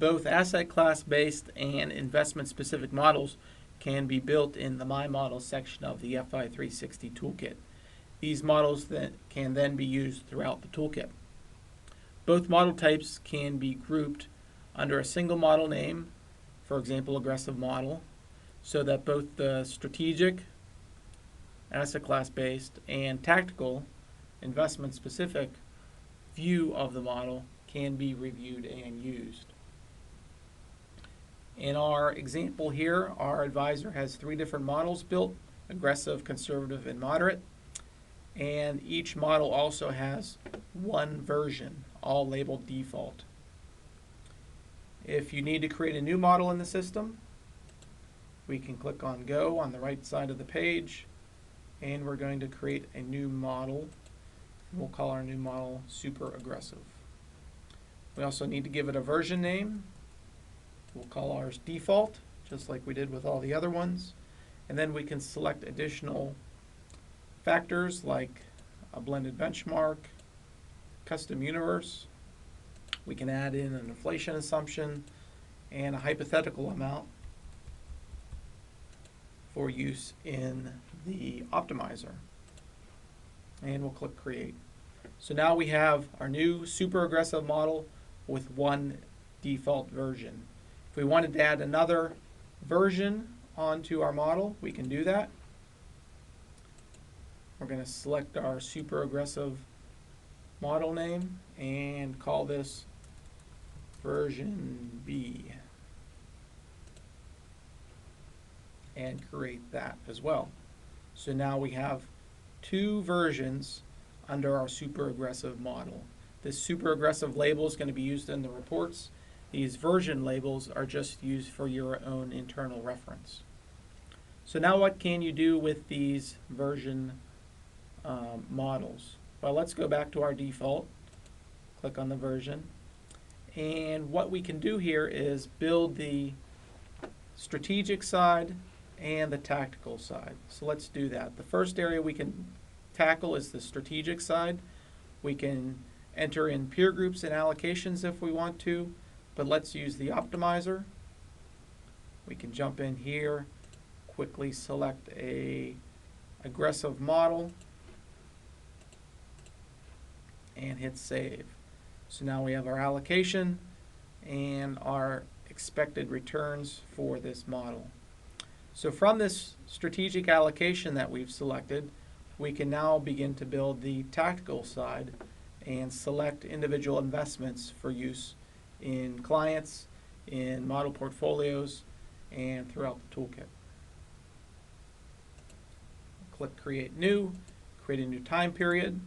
Both asset class based and investment specific models can be built in the My Models section of the fi360 toolkit. These models can then be used throughout the toolkit. Both model types can be grouped under a single model name, for example, aggressive model, so that both the strategic, asset class based, and tactical, investment specific view of the model can be reviewed and used. In our example here, our advisor has 3 different models built: aggressive, conservative, and moderate. And each model also has 1 version, all labeled default. If you need to create a new model in the system, we can click on Go on the right side of the page, and we're going to create a new model. We'll call our new model Super Aggressive. We also need to give it a version name. We'll call ours Default, just like we did with all the other ones. And then we can select additional factors like a blended benchmark, custom universe. We can add in an inflation assumption and a hypothetical amount for use in the optimizer. And we'll click Create. So now we have our new super aggressive model with 1 default version. If we wanted to add another version onto our model, we can do that. We're going to select our super aggressive model name and call this version B, and create that as well. So now we have 2 versions under our super aggressive model. This super aggressive label is going to be used in the reports. These version labels are just used for your own internal reference. So now what can you do with these version models? Well, let's go back to our default. Click on the version. And what we can do here is build the strategic side and the tactical side. So let's do that. The first area we can tackle is the strategic side. We can enter in peer groups and allocations if we want to, but let's use the optimizer. We can jump in here, quickly select a aggressive model, and hit Save. So now we have our allocation and our expected returns for this model. So from this strategic allocation that we've selected, we can now begin to build the tactical side and select individual investments for use in clients, in model portfolios, and throughout the toolkit. Click Create New, create a new time period,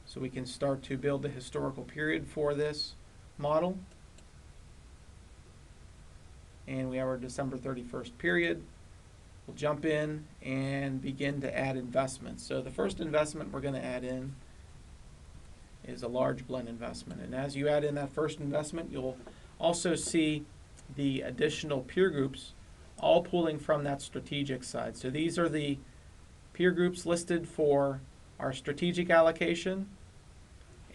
so we can start to build the historical period for this model. And we have our December 31st period. We'll jump in and begin to add investments. So the first investment we're going to add in is a large blend investment. And as you add in that first investment, you'll also see the additional peer groups all pulling from that strategic side. So these are the peer groups listed for our strategic allocation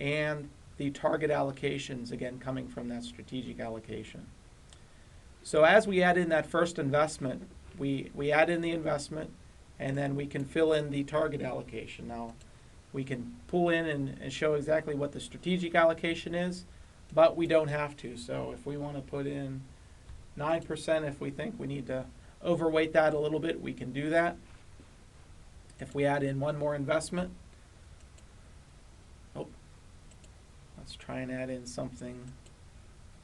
and the target allocations, again, coming from that strategic allocation. So as we add in that first investment, we add in the investment, and then we can fill in the target allocation. Now, we can pull in and show exactly what the strategic allocation is, but we don't have to. So if we want to put in 9%, if we think we need to overweight that a little bit, we can do that. If we add in one more investment, let's try and add in something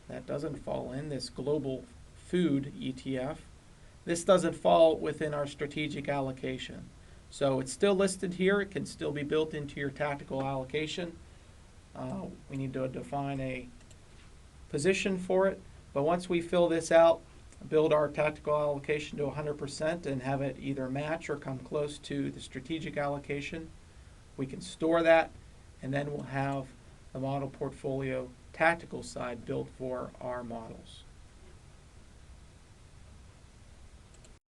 that doesn't fall in, this global food ETF. This doesn't fall within our strategic allocation. So it's still listed here. It can still be built into your tactical allocation. We need to define a position for it. But once we fill this out, build our tactical allocation to 100% and have it either match or come close to the strategic allocation, we can store that, and then we'll have the model portfolio tactical side built for our models.